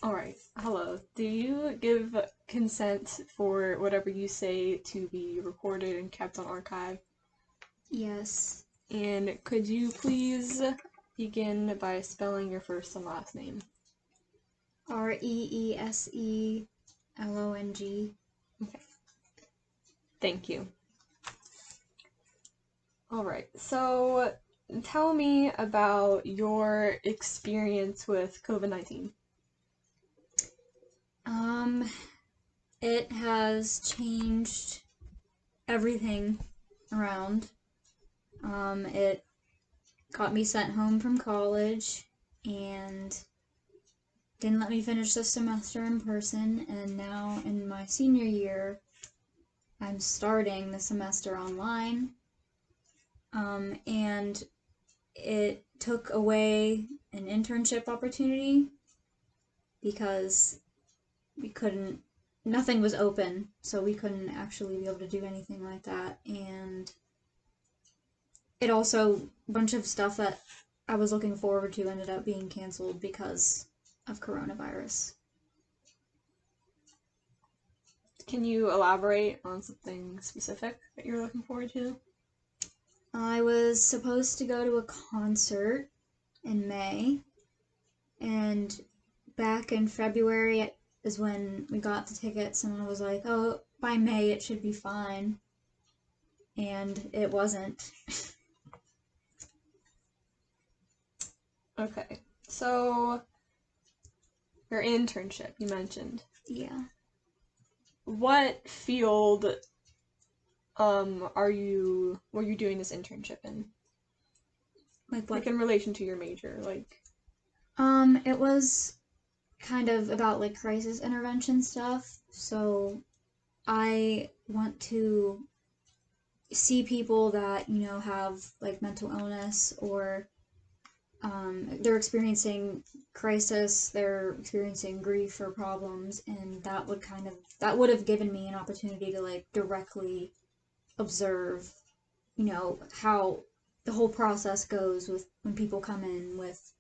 Alright, hello. Do you give consent for whatever you say to be recorded and kept on archive? Yes. And could you please begin by spelling your first and last name? Reeselong. Okay, thank you. Alright, so tell me about your experience with COVID-19. Um, it has changed everything around. It got me sent home from college and didn't let me finish the semester in person, and now in my senior year, I'm starting the semester online. And it took away an internship opportunity because we couldn't nothing was open, so we couldn't actually be able to do anything like that. And it also a bunch of stuff that I was looking forward to ended up being canceled because of coronavirus. Can you elaborate on something specific that you're looking forward to? I was supposed to go to a concert in May, and back in February is when we got the tickets, and I was like, oh, by May it should be fine. And it wasn't. Okay, so your internship you mentioned. Yeah. What field were you doing this internship in? Like Like what? in relation to your major, like It was kind of about like crisis intervention stuff. So I want to see people that, have like mental illness, or they're experiencing crisis, they're experiencing grief or problems, and that would have given me an opportunity to like directly observe, how the whole process goes with when people come in with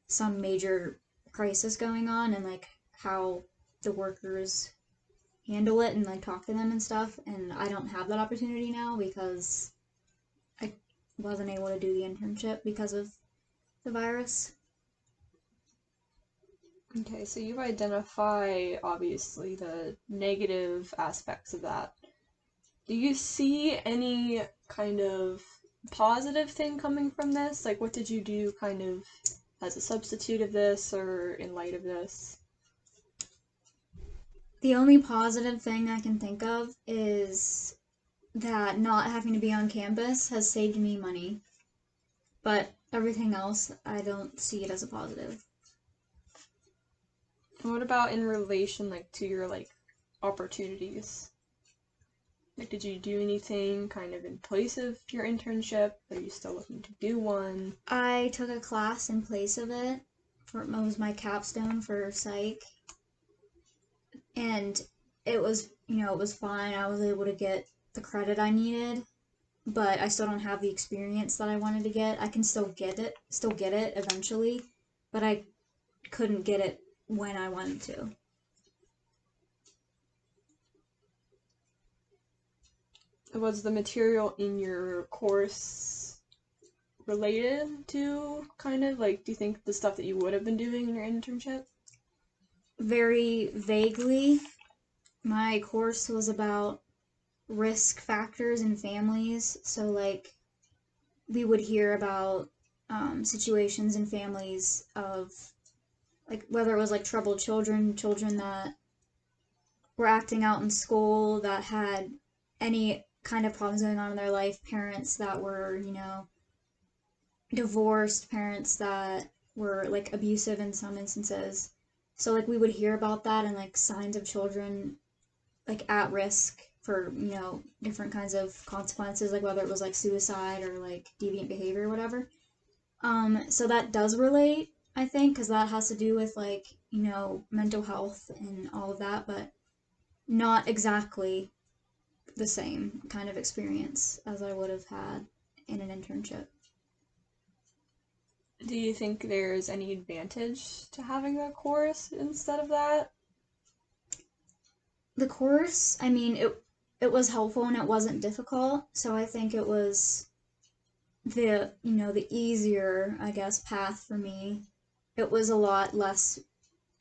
some major crisis going on, and like how the workers handle it and like talk to them and stuff. And I don't have that opportunity now because I wasn't able to do the internship because of the virus. okay, so you identify obviously the negative aspects of that. Do you see any kind of positive thing coming from this? Like what did you do kind of as a substitute of this or in light of this? The only positive thing I can think of is that not having to be on campus has saved me money, but everything else I don't see it as a positive. And what about in relation like to your like opportunities? Like, did you do anything kind of in place of your internship? Are you still looking to do one? I took a class in place of it. It was my capstone for psych, and it was fine. I was able to get the credit I needed, but I still don't have the experience that I wanted to get. I can still get it eventually, but I couldn't get it when I wanted to. Was the material in your course related to kind of like, do you think the stuff that you would have been doing in your internship? Very vaguely, my course was about risk factors in families. So, like, we would hear about situations in families of, like, whether it was like troubled children that were acting out in school, that had any kind of problems going on in their life, parents that were, divorced, parents that were like abusive in some instances. So, like, we would hear about that and like signs of children like at risk for, different kinds of consequences, like whether it was like suicide or like deviant behavior or whatever. So that does relate, I think, because that has to do with like, mental health and all of that, but not exactly the same kind of experience as I would have had in an internship. Do you think there's any advantage to having a course instead of that? The course, I mean, it was helpful and it wasn't difficult, so I think it was the easier, I guess, path for me. It was a lot less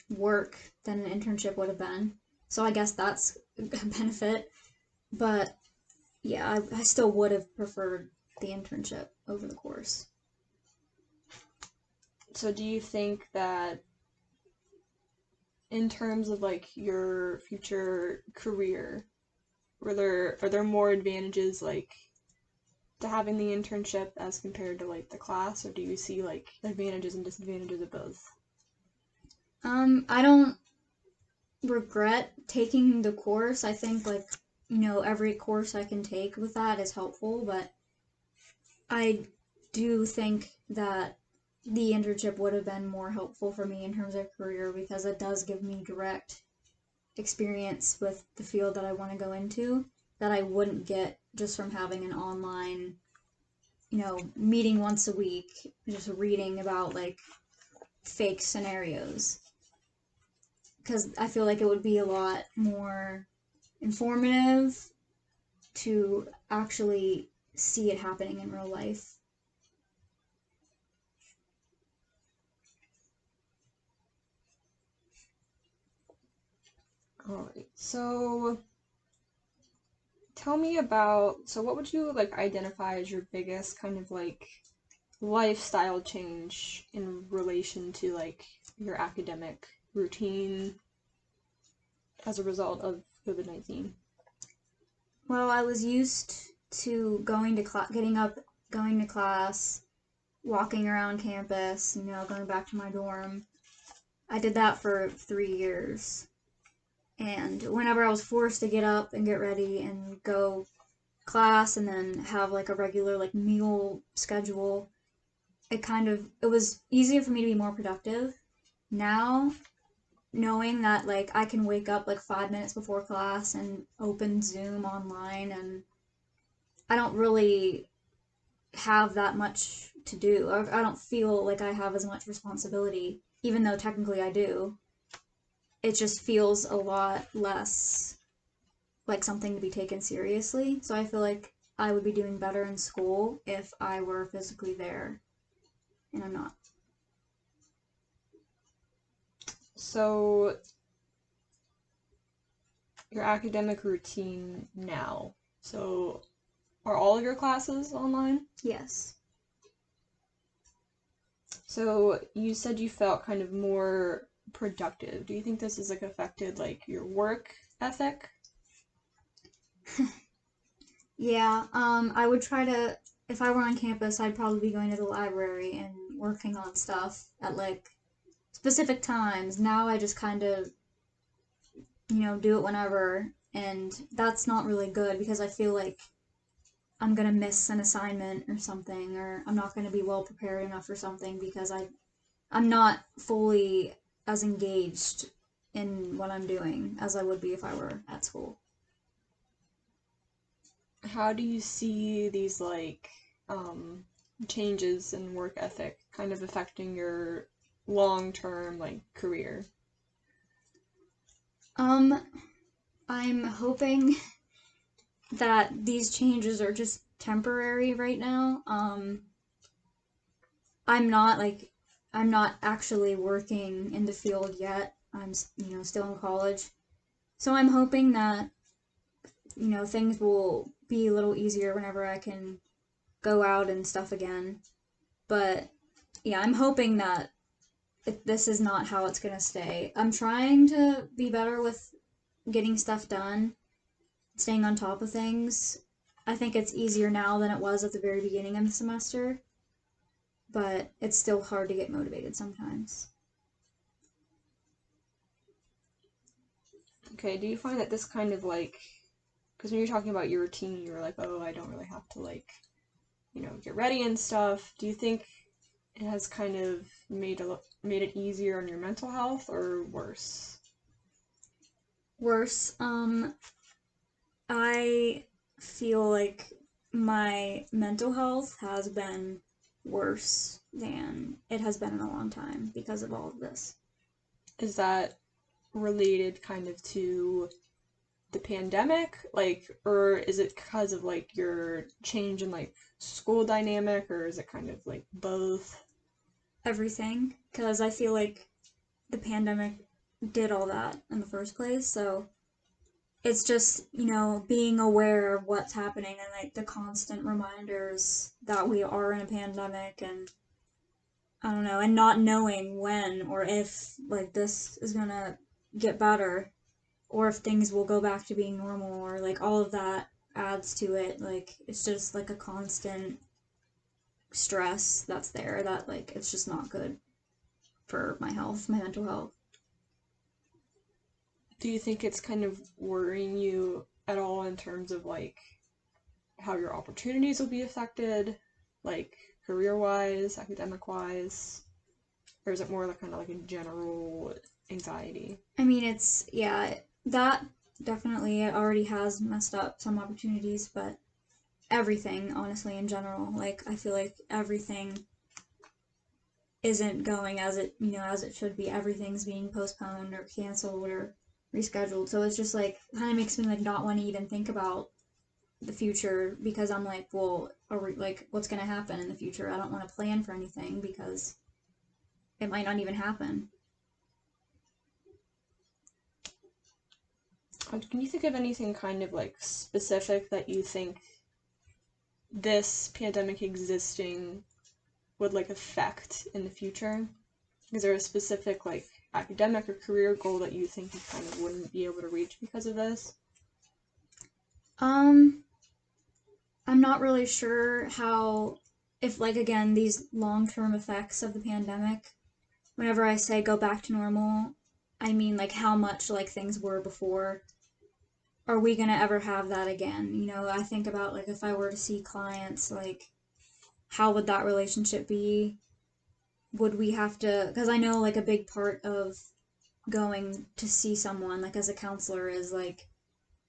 work than an internship would have been. So I guess that's a benefit. But yeah, I still would have preferred the internship over the course. So do you think that in terms of like your future career, are there more advantages like to having the internship as compared to like the class, or do you see like advantages and disadvantages of both? I don't regret taking the course. I think like, every course I can take with that is helpful, but I do think that the internship would have been more helpful for me in terms of career because it does give me direct experience with the field that I want to go into that I wouldn't get just from having an online, meeting once a week, just reading about like fake scenarios. Because I feel like it would be a lot more informative to actually see it happening in real life. All right. So tell me about, so what would you like identify as your biggest kind of like lifestyle change in relation to like your academic routine as a result of COVID-19? Well, I was used to getting up, going to class, walking around campus, going back to my dorm. I did that for 3 years. And whenever I was forced to get up and get ready and go class and then have like a regular like meal schedule, it was easier for me to be more productive. Now, knowing that like I can wake up like 5 minutes before class and open Zoom online, and I don't really have that much to do. I don't feel like I have as much responsibility, even though technically I do. It just feels a lot less like something to be taken seriously. So I feel like I would be doing better in school if I were physically there, and I'm not. So your academic routine now. So are all of your classes online? Yes. So you said you felt kind of more productive. Do you think this has like affected like your work ethic? Yeah, I would try to, if I were on campus, I'd probably be going to the library and working on stuff at like specific times. Now I just kind of, do it whenever, and that's not really good because I feel like I'm gonna miss an assignment or something, or I'm not gonna be well prepared enough for something because I'm not fully as engaged in what I'm doing as I would be if I were at school. How do you see these like changes in work ethic kind of affecting your long-term like career? Um, I'm hoping that these changes are just temporary right now. I'm not like I'm not actually working in the field yet. I'm still in college. So I'm hoping that things will be a little easier whenever I can go out and stuff again. But yeah, I'm hoping that this is not how it's going to stay. I'm trying to be better with getting stuff done, staying on top of things. I think it's easier now than it was at the very beginning of the semester, but it's still hard to get motivated sometimes. Okay, do you find that this kind of like, because when you're talking about your routine, you were like, oh, I don't really have to like, get ready and stuff. Do you think it has kind of made it easier on your mental health or worse? Worse, I feel like my mental health has been worse than it has been in a long time because of all of this. Is that related kind of to the pandemic, like, or is it because of like your change in like school dynamic, or is it kind of like both? Everything, because I feel like the pandemic did all that in the first place, so it's just, being aware of what's happening and like the constant reminders that we are in a pandemic and I don't know, and not knowing when or if like this is gonna get better or if things will go back to being normal or like all of that adds to it. Like it's just like a constant stress that's there that like it's just not good for my health, my mental health. Do you think it's kind of worrying you at all in terms of like how your opportunities will be affected, like career wise, academic wise? Or is it more like kind of like a general anxiety? I mean, it's, yeah, that definitely it already has messed up some opportunities, but everything, honestly, in general, like, I feel like everything isn't going as it should be. Everything's being postponed or canceled or rescheduled. So it's just like, kind of makes me like not want to even think about the future because I'm like, well, like, what's going to happen in the future? I don't want to plan for anything because it might not even happen. Can you think of anything kind of like specific that you think this pandemic existing would like affect in the future? Is there a specific like academic or career goal that you think you kind of wouldn't be able to reach because of this? Um, I'm not really sure how, if like again, these long term effects of the pandemic, whenever I say go back to normal, I mean like how much like things were before. Are we gonna ever have that again? I think about like if I were to see clients, like how would that relationship be? Would we have to, because I know like a big part of going to see someone, like as a counselor, is like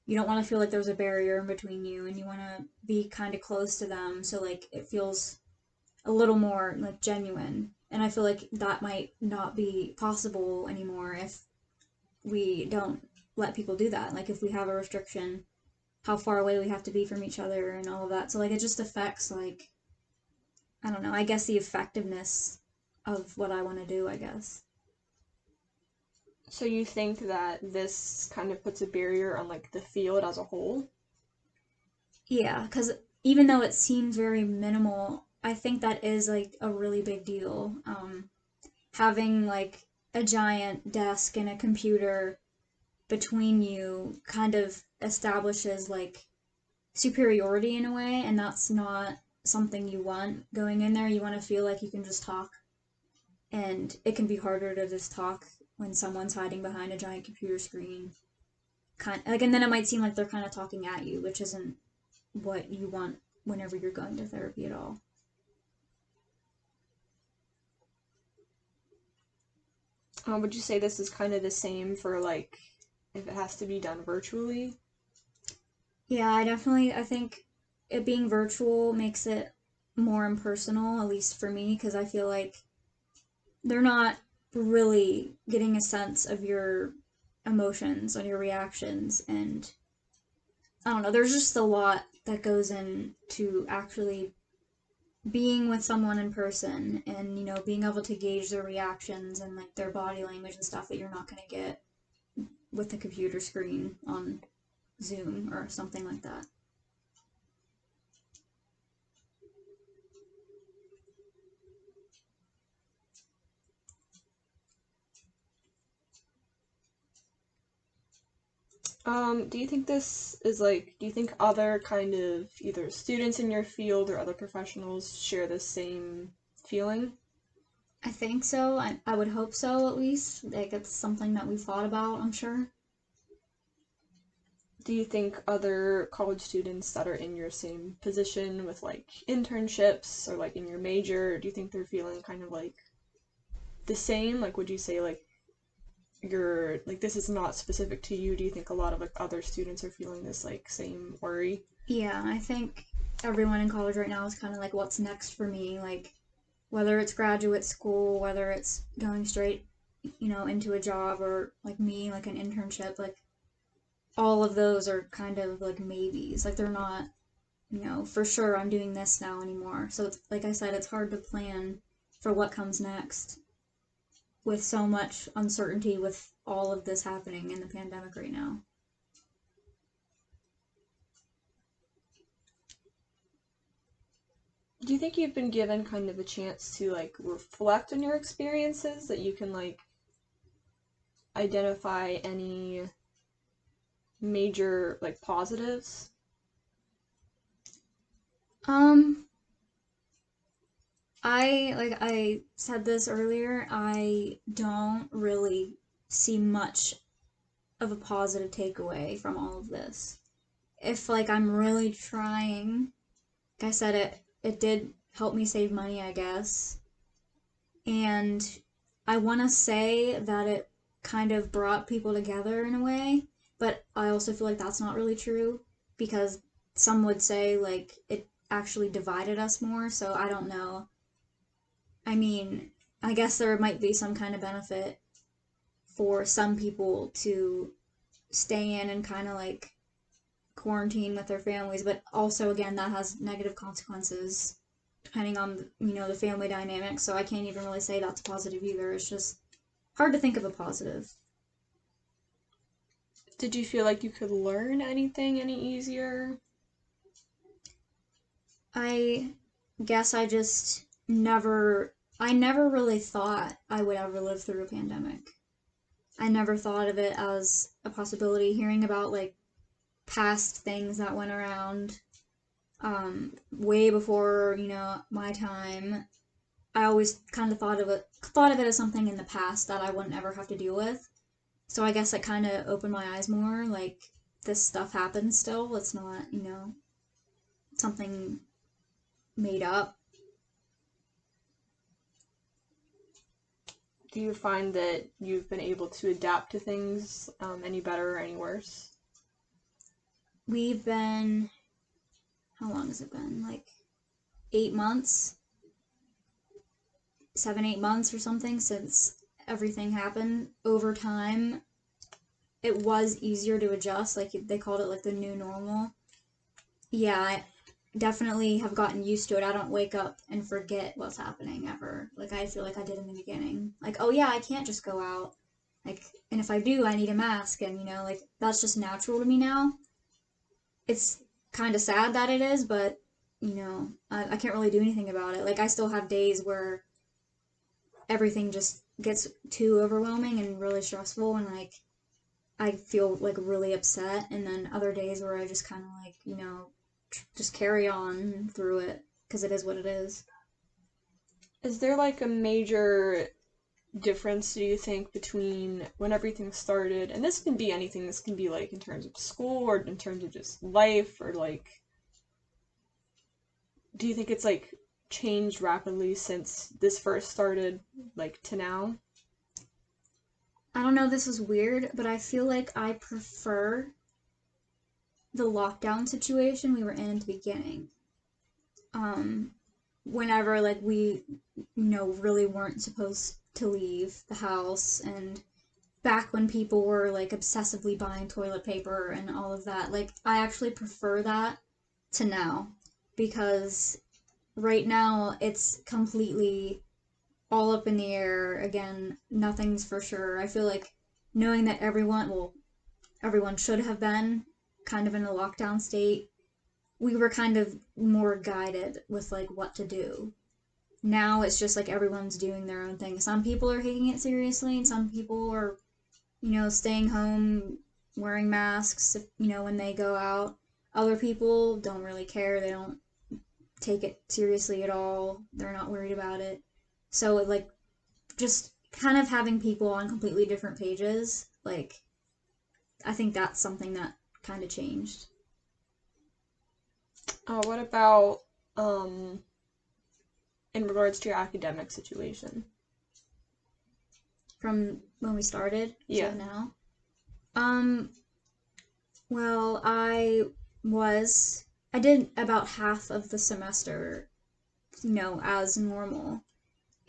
you don't want to feel like there's a barrier in between you and you want to be kind of close to them so like it feels a little more like genuine. And I feel like that might not be possible anymore if we don't let people do that. Like if we have a restriction, how far away we have to be from each other and all of that. So like it just affects like I don't know, I guess the effectiveness of what I want to do, I guess. So you think that this kind of puts a barrier on like the field as a whole? Yeah, cuz even though it seems very minimal, I think that is like a really big deal. Having like a giant desk and a computer between you kind of establishes like superiority in a way, and that's not something you want going in there. You want to feel like you can just talk, and it can be harder to just talk when someone's hiding behind a giant computer screen. Kind like, and then it might seem like they're kind of talking at you, which isn't what you want whenever you're going to therapy at all. Would you say this is kind of the same for like if it has to be done virtually? Yeah, I think it being virtual makes it more impersonal, at least for me, because I feel like they're not really getting a sense of your emotions and your reactions. And I don't know, there's just a lot that goes into actually being with someone in person and, being able to gauge their reactions and like their body language and stuff that you're not going to get with the computer screen on Zoom or something like that. Do you think this is like, do you think other kind of either students in your field or other professionals share the same feeling? I think so. I would hope so, at least. Like, it's something that we've thought about, I'm sure. Do you think other college students that are in your same position with like internships or like in your major, do you think they're feeling kind of like the same? Like, would you say like you're like this is not specific to you? Do you think a lot of like other students are feeling this like same worry? Yeah, I think everyone in college right now is kind of like, what's next for me? Like, whether it's graduate school, whether it's going straight, into a job, or like me, like an internship, like all of those are kind of like maybes. Like they're not, for sure I'm doing this now anymore. So it's like I said, it's hard to plan for what comes next with so much uncertainty with all of this happening in the pandemic right now. Do you think you've been given kind of a chance to like reflect on your experiences, that you can like identify any major like positives? Um, I said this earlier, I don't really see much of a positive takeaway from all of this. If like I'm really trying, like I said, it did help me save money, I guess. And I want to say that it kind of brought people together in a way, but I also feel like that's not really true, because some would say like it actually divided us more, so I don't know. I mean, I guess there might be some kind of benefit for some people to stay in and kind of like quarantine with their families, but also again that has negative consequences depending on the family dynamic. So I can't even really say that's positive either. It's just hard to think of a positive. Did you feel like you could learn anything any easier? I guess I never really thought I would ever live through a pandemic. I never thought of it as a possibility. Hearing about like past things that went around way before my time, I always kind of thought of it as something in the past that I wouldn't ever have to deal with. So I guess it kind of opened my eyes more. Like this stuff happens still. It's not something made up. Do you find that you've been able to adapt to things any better or any worse? We've been, how long has it been? Like 8 months, 7, 8 months or something since everything happened. Over time, it was easier to adjust. Like they called it like the new normal. Yeah, I definitely have gotten used to it. I don't wake up and forget what's happening ever. Like I feel like I did in the beginning. Like, oh yeah, I can't just go out. Like, and if I do, I need a mask. And like that's just natural to me now. It's kind of sad that it is, but I can't really do anything about it. Like I still have days where everything just gets too overwhelming and really stressful, and like I feel like really upset, and then other days where I just kind of like just carry on through it because it is what it is. Is there like a major difference, do you think, between when everything started, and this can be anything, this can be like in terms of school or in terms of just life, or like, do you think it's like changed rapidly since this first started, like to now? I don't know, this is weird, but I feel like I prefer the lockdown situation we were in at the beginning. Um, Whenever like we, really weren't supposed to leave the house, and back when people were like obsessively buying toilet paper and all of that. Like I actually prefer that to now, because right now it's completely all up in the air. Again, nothing's for sure. I feel like knowing that everyone should have been kind of in a lockdown state, we were kind of more guided with like what to do. Now it's just like everyone's doing their own thing. Some people are taking it seriously, and some people are, staying home, wearing masks, when they go out. Other people don't really care. They don't take it seriously at all. They're not worried about it. So, like, just kind of having people on completely different pages, like, I think that's something that kind of changed. What about in regards to your academic situation? From when we started Yeah. to now. Um, well, I did about half of the semester, as normal.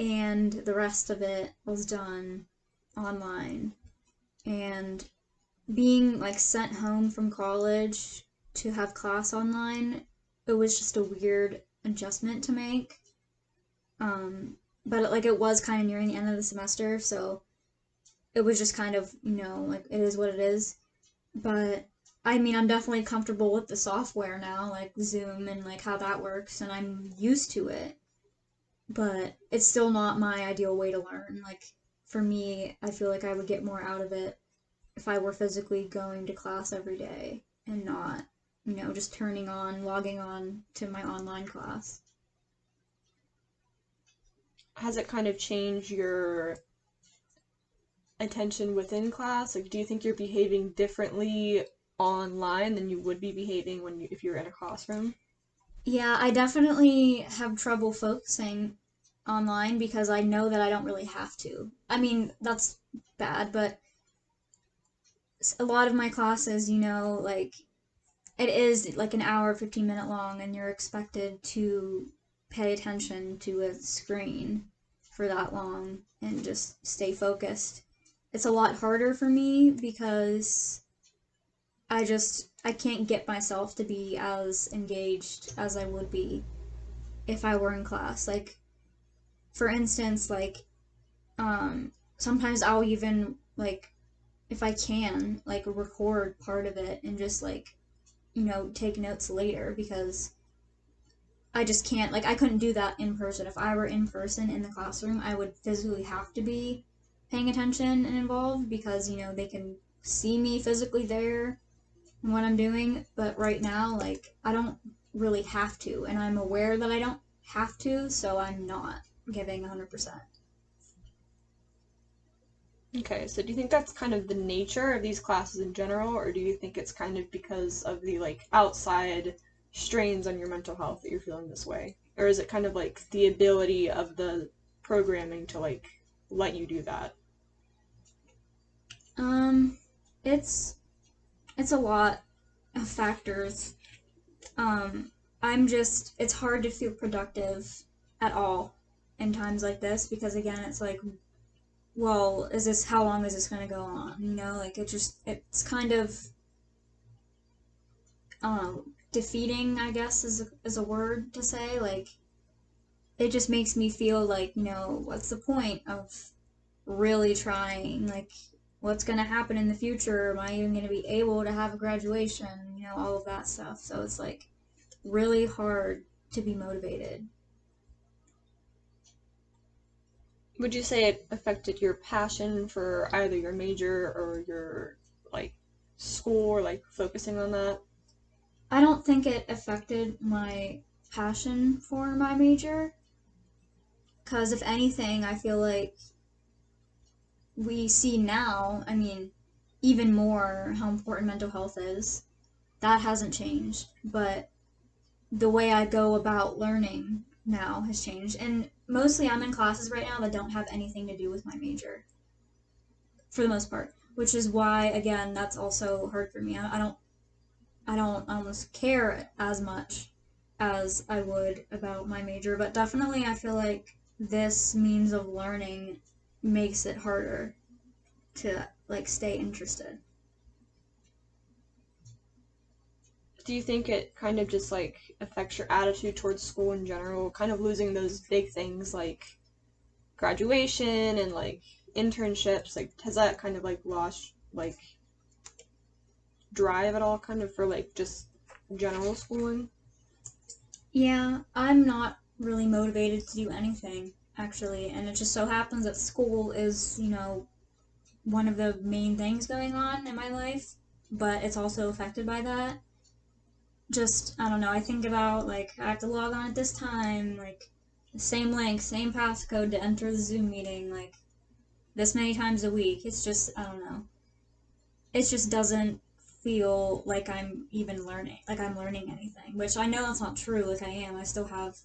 and the rest of it was done online. And being like sent home from college to have class online, it was just a weird adjustment to make. But like it was kind of nearing the end of the semester, so it was just kind of, like it is what it is. But I mean, I'm definitely comfortable with the software now, like Zoom and like how that works, and I'm used to it. But it's still not my ideal way to learn. Like for me, I feel like I would get more out of it if I were physically going to class every day and not, just logging on to my online class. Has it kind of changed your attention within class? Like, do you think you're behaving differently online than you would be behaving if you were in a classroom? Yeah, I definitely have trouble focusing online because I know that I don't really have to. I mean, that's bad, but a lot of my classes, like it is like an hour, 15-minute long, and you're expected to pay attention to a screen for that long and just stay focused. It's a lot harder for me because I can't get myself to be as engaged as I would be if I were in class. Like for instance, like sometimes I'll even like if I can like record part of it and just like take notes later because I just can't, like, I couldn't do that in person. If I were in person in the classroom, I would physically have to be paying attention and involved because, they can see me physically there and what I'm doing. But right now, like, I don't really have to. And I'm aware that I don't have to, so I'm not giving 100%. Okay, so do you think that's kind of the nature of these classes in general, or do you think it's kind of because of the like outside strains on your mental health that you're feeling this way? Or is it kind of like the ability of the programming to like let you do that? Um, it's it's a lot of factors. Um, it's hard to feel productive at all in times like this because again, it's like, well, how long is this going to go on? Like it's kind of defeating, I guess, is a word to say. Like it just makes me feel like, what's the point of really trying? Like what's going to happen in the future? Am I even going to be able to have a graduation? All of that stuff. So it's like really hard to be motivated. Would you say it affected your passion for either your major or your like school or like focusing on that? I don't think it affected my passion for my major because if anything, I feel like we see now, I mean, even more how important mental health is. That hasn't changed, but the way I go about learning now has changed. And mostly I'm in classes right now that don't have anything to do with my major for the most part, which is why again that's also hard for me. I don't almost care as much as I would about my major, but definitely I feel like this means of learning makes it harder to like stay interested. Do you think it kind of just like affects your attitude towards school in general, kind of losing those big things like graduation and like internships? Like, has that kind of like lost like drive at all, kind of for like just general schooling? Yeah, I'm not really motivated to do anything actually, and it just so happens that school is, one of the main things going on in my life, but it's also affected by that. Just, I don't know, I think about like I have to log on at this time, like the same link, same passcode to enter the Zoom meeting, like this many times a week. It's just, I don't know. It just doesn't feel like I'm learning anything, which I know that's not true, like I am. I still have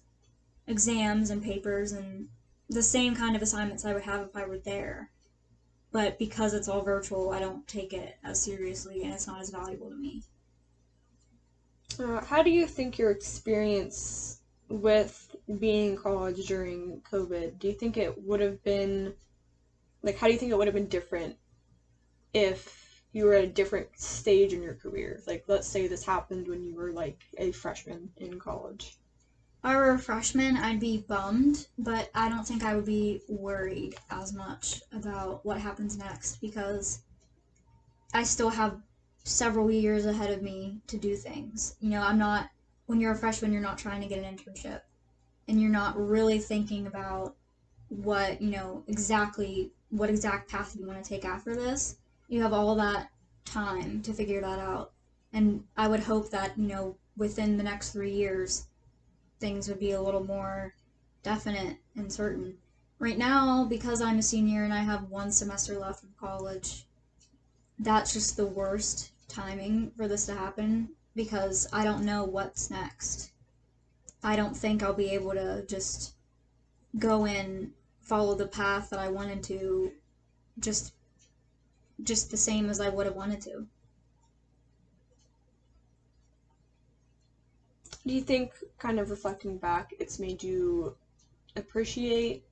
exams and papers and the same kind of assignments I would have if I were there. But because it's all virtual, I don't take it as seriously and it's not as valuable to me. How do you think your experience? with being in college during COVID, do you think it would have been, like, how do you think it would have been different if you were at a different stage in your career? Like, let's say this happened when you were like a freshman in college. If I were a freshman, I'd be bummed, but I don't think I would be worried as much about what happens next because I still have several years ahead of me to do things. I'm not, when you're a freshman, you're not trying to get an internship and you're not really thinking about what exact path you want to take after this. You have all that time to figure that out. And I would hope that, within the next 3 years, things would be a little more definite and certain. Right now, because I'm a senior and I have 1 semester left of college, that's just the worst timing for this to happen because I don't know what's next. I don't think I'll be able to just go in, follow the path that I wanted to, just just the same as I would have wanted to. Do you think, kind of reflecting back, it's made you appreciate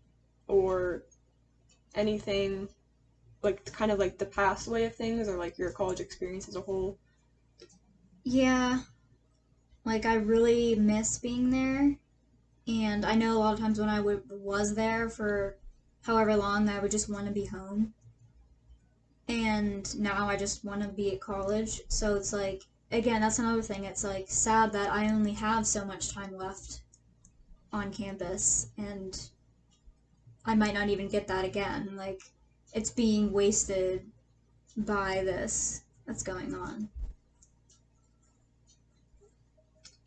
or anything, like kind of like the past way of things, or like your college experience as a whole? Yeah, like I really miss being there, and I know a lot of times when was there for however long, I would just want to be home, and now I just want to be at college. So it's like, again, that's another thing. It's like sad that I only have so much time left on campus, and I might not even get that again. Like, it's being wasted by this that's going on.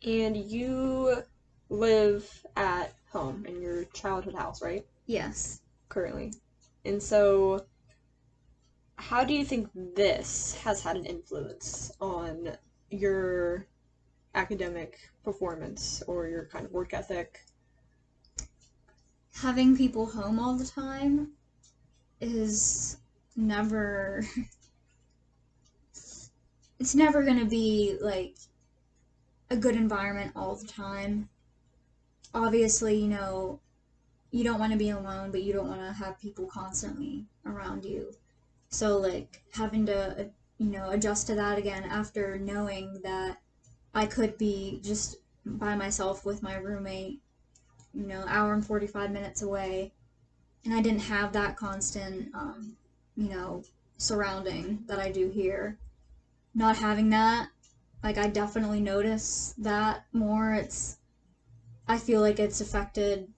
And you live at home in your childhood house, right? Yes. Currently. And so, how do you think this has had an influence on your academic performance or your kind of work ethic? Having people home all the time is never it's never going to be like a good environment all the time. Obviously, you don't want to be alone, but you don't want to have people constantly around you. So like having to adjust to that again after knowing that I could be just by myself with my roommate, hour and 45 minutes away, and I didn't have that constant you know surrounding that I do here. Not having that, like, I definitely notice that more. I feel like it's affected,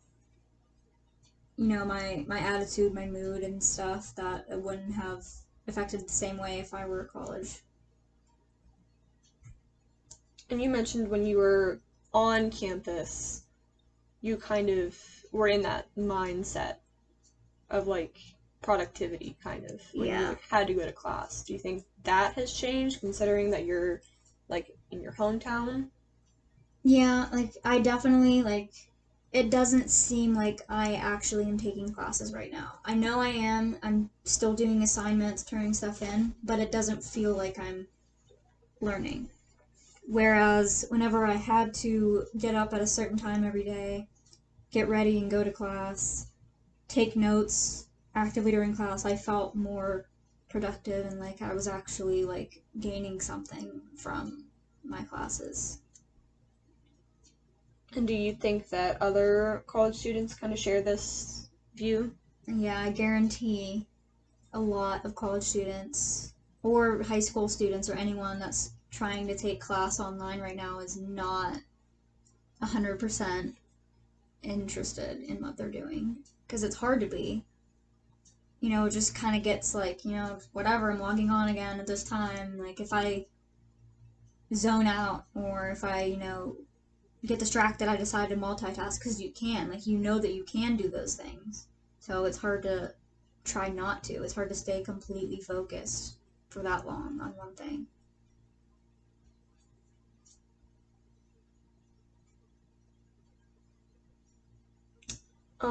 my attitude, my mood and stuff that it wouldn't have affected the same way if I were at college. And you mentioned when you were on campus, you kind of were in that mindset of like productivity, kind of, when you Yeah. like had to go to class. Do you think that has changed considering that you're like in your hometown? Yeah, like I definitely like it doesn't seem like I actually am taking classes right now. I know I am. I'm still doing assignments, turning stuff in, but it doesn't feel like I'm learning. Whereas whenever I had to get up at a certain time every day, get ready and go to class, take notes actively during class, I felt more productive and like I was actually like gaining something from my classes. And do you think that other college students kind of share this view? And yeah, I guarantee a lot of college students or high school students or anyone that's trying to take class online right now is not 100% interested in what they're doing because it's hard to be. It just kind of gets like, whatever, I'm logging on again at this time. Like, if I zone out or if I, get distracted, I decide to multitask because you can. Like, that you can do those things. So it's hard to try not to. It's hard to stay completely focused for that long on one thing.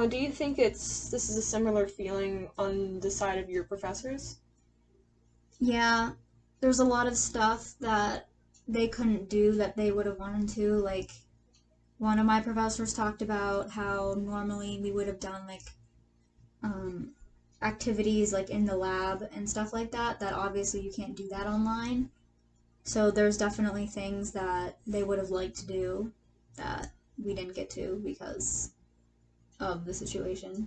Do you think this is a similar feeling on the side of your professors? Yeah, there's a lot of stuff that they couldn't do that they would have wanted to. Like, one of my professors talked about how normally we would have done like um, activities like in the lab and stuff like that, that obviously you can't do that online. So there's definitely things that they would have liked to do that we didn't get to because of the situation.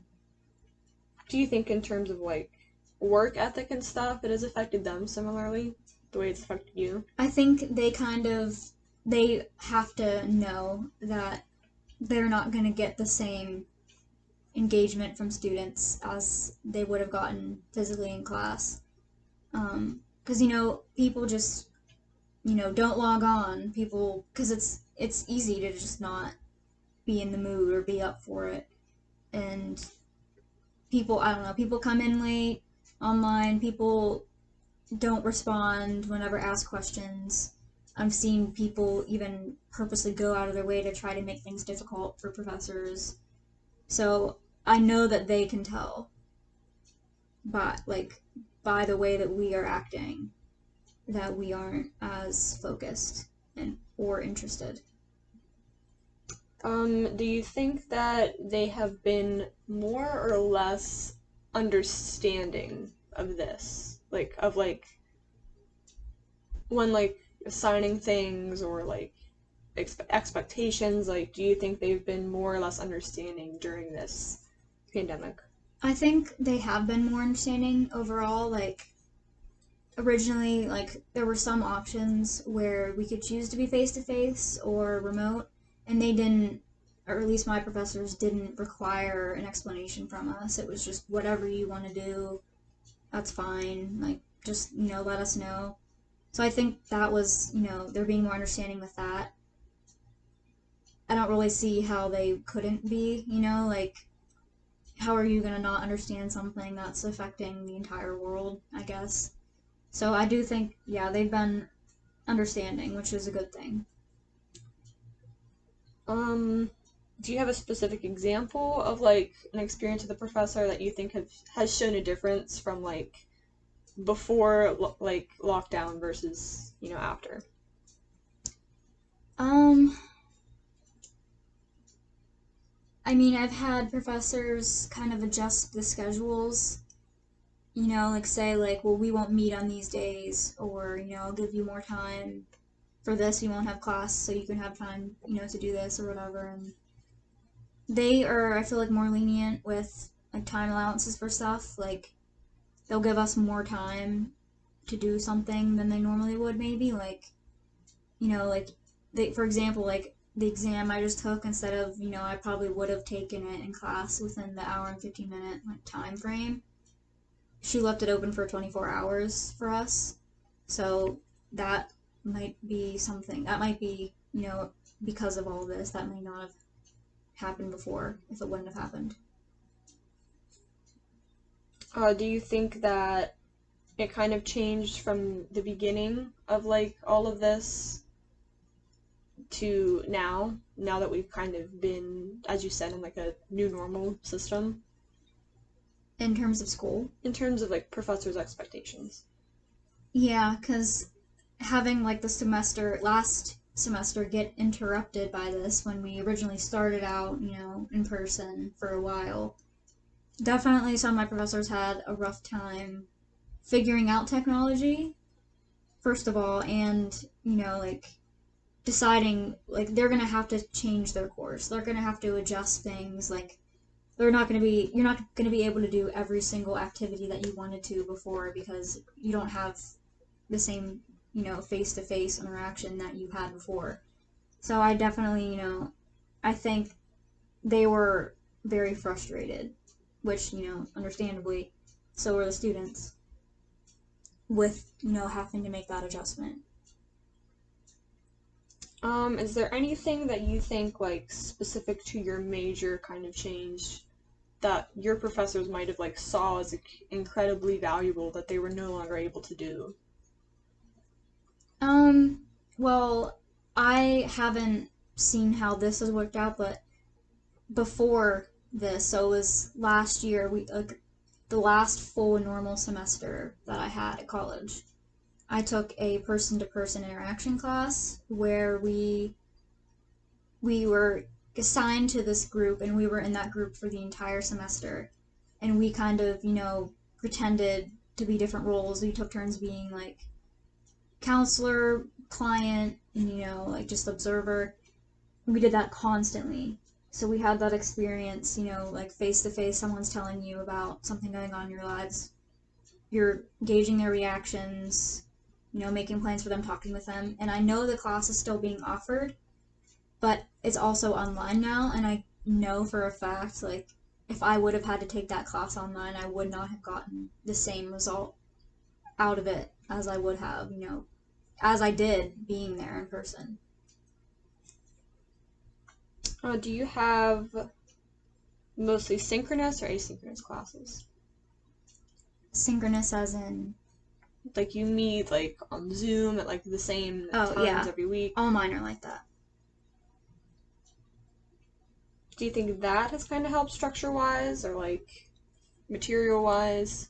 Do you think in terms of like work ethic and stuff, it has affected them similarly, the way it's affected you? I think they have to know that they're not going to get the same engagement from students as they would have gotten physically in class. Because people just don't log on. People, because it's easy to just not be in the mood or be up for it, and people, I don't know, people come in late online. People don't respond whenever asked questions. I've seen people even purposely go out of their way to try to make things difficult for professors. So I know that they can tell, but like by the way that we are acting, that we aren't as focused and or interested. Do you think that they have been more or less understanding of this? Like, of like, when like assigning things or like expectations, like, do you think they've been more or less understanding during this pandemic? I think they have been more understanding overall. Like originally, like there were some options where we could choose to be face to face or remote, and they didn't, or at least my professors didn't require an explanation from us. It was just whatever you want to do, that's fine. Like just let us know. So I think that was they're being more understanding with that. I don't really see how they couldn't be. Like how are you gonna not understand something that's affecting the entire world? I guess. So I do think, yeah, they've been understanding, which is a good thing. Um, do you have a specific example of like an experience with a professor that you think has shown a difference from like before like lockdown versus after? Um, I mean, I've had professors kind of adjust the schedules, like say like, well, we won't meet on these days, or I'll give you more time for this. You won't have class, so you can have time, to do this or whatever. And they are, I feel like, more lenient with like time allowances for stuff. Like they'll give us more time to do something than they normally would, maybe like like they, for example, like the exam I just took, instead of I probably would have taken it in class within the hour and 15 minute like time frame, she left it open for 24 hours for us. So that might be something that might be because of all this, that may not have happened before if it wouldn't have happened. Do you think that it kind of changed from the beginning of like all of this to now that we've kind of been, as you said, in like a new normal system In terms of school, in terms of like professors' expectations? yeah, because having like the semester last semester get interrupted by this when we originally started out in person for a while, definitely some of my professors had a rough time figuring out technology first of all, and like deciding like they're gonna have to change their course, they're gonna have to adjust things. Like they're not gonna be you're not gonna be able to do every single activity that you wanted to before because you don't have the same face to face interaction that you had before. So I definitely I think they were very frustrated, which understandably so were the students, with having to make that adjustment. Is there anything that you think like specific to your major kind of change that your professors might have like saw as incredibly valuable that they were no longer able to do? Um, well, I haven't seen how this has worked out, but before this, so it was last year, we like the last full normal semester that I had at college. I took a person to person interaction class where we were assigned to this group, and we were in that group for the entire semester, and we kind of, pretended to be different roles. We took turns being like counselor, client, and like just observer. We did that constantly. So we had that experience, like face to face, someone's telling you about something going on in your lives. You're gauging their reactions, making plans for them, talking with them. And I know the class is still being offered, but it's also online now. And I know for a fact, like, if I would have had to take that class online, I would not have gotten the same result out of it as I would have, as I did being there in person. Do you have mostly synchronous or asynchronous classes? Synchronous as in? Like you meet like on Zoom at like the same times every week? All mine are like that. Do you think that has kind of helped structure-wise or like material-wise?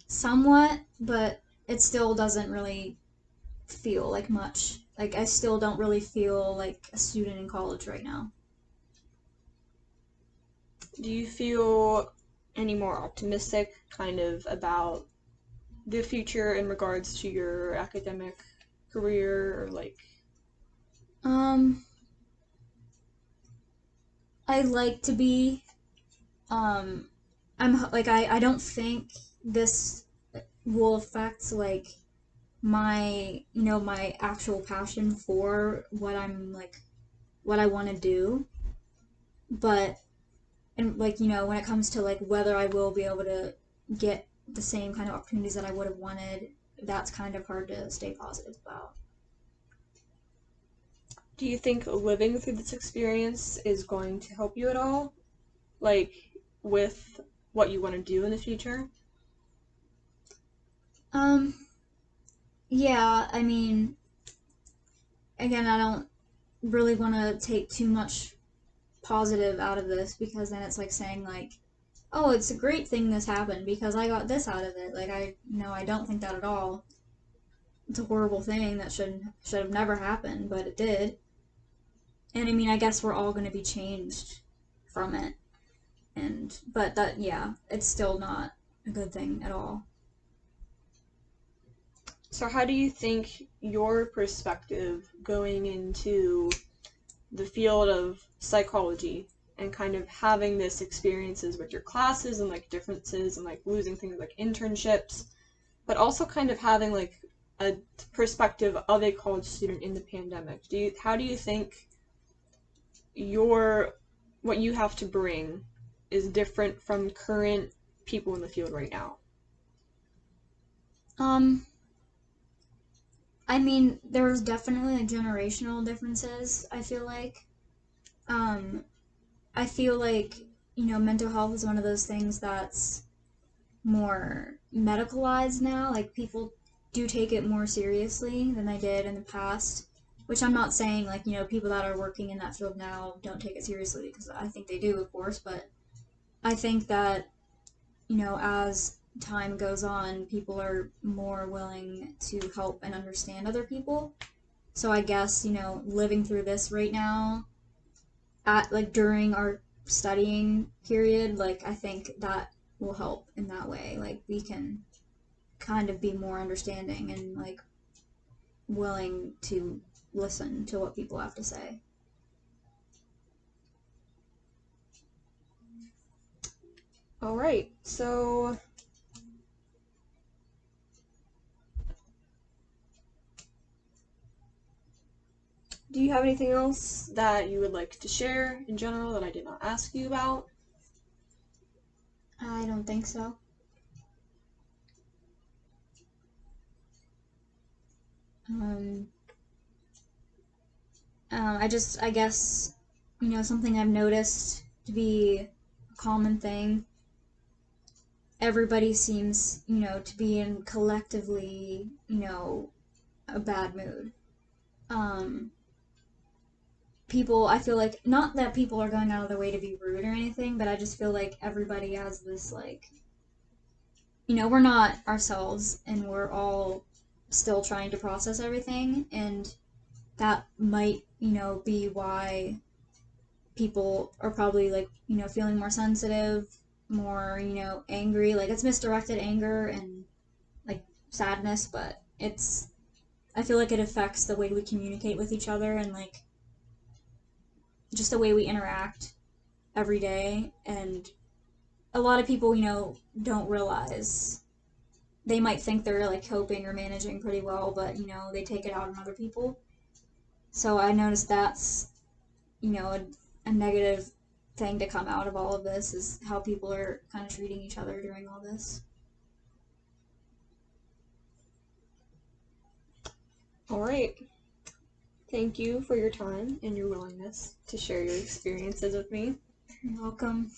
Somewhat, but it still doesn't really feel like much. Like, I still don't really feel like a student in college right now. Do you feel any more optimistic kind of about the future in regards to your academic career or like I like to be. I'm like, I don't think this will affect like my my actual passion for what I'm like, what I want to do. But and like, when it comes to like whether I will be able to get the same kind of opportunities that I would have wanted, that's kind of hard to stay positive about. do you think living through this experience is going to help you at all? Like with what you want to do in the future? Um, yeah, I mean, again, I don't really want to take too much positive out of this, because then it's like saying like, oh, it's a great thing this happened because I got this out of it. Like, I don't think that at all. It's a horrible thing that should have never happened, but it did. And I mean, I guess we're all going to be changed from it. But that, yeah, it's still not a good thing at all. So how do you think your perspective going into the field of psychology and kind of having this experiences with your classes and like differences and like losing things like internships, but also kind of having like a perspective of a college student in the pandemic. How do you think your what you have to bring is different from current people in the field right now? Um, I mean, there's definitely like generational differences, I feel like. Um, I feel like, mental health is one of those things that's more medicalized now. Like, people do take it more seriously than they did in the past. Which I'm not saying, like, people that are working in that field now don't take it seriously, because I think they do, of course. But I think that, as time goes on, people are more willing to help and understand other people. So I guess, living through this right now, at like during our studying period, like, I think that will help in that way. Like, we can kind of be more understanding and like willing to listen to what people have to say. All right, so do you have anything else that you would like to share in general that I did not ask you about? I don't think so. Um, I guess, something I've noticed to be a common thing. Everybody seems, to be in collectively, a bad mood. Um, People, I feel like, not that people are going out of their way to be rude or anything, but I just feel like everybody has this, like, we're not ourselves, and we're all still trying to process everything. And that might, be why people are probably like, feeling more sensitive, more, angry. Like it's misdirected anger and like sadness, but I feel like it affects the way we communicate with each other and like just the way we interact every day. And a lot of people, don't realize they might think they're like coping or managing pretty well, but they take it out on other people. So I noticed that's, a negative thing to come out of all of this is how people are kind of treating each other during all this. All right. Thank you for your time and your willingness to share your experiences with me. You're welcome.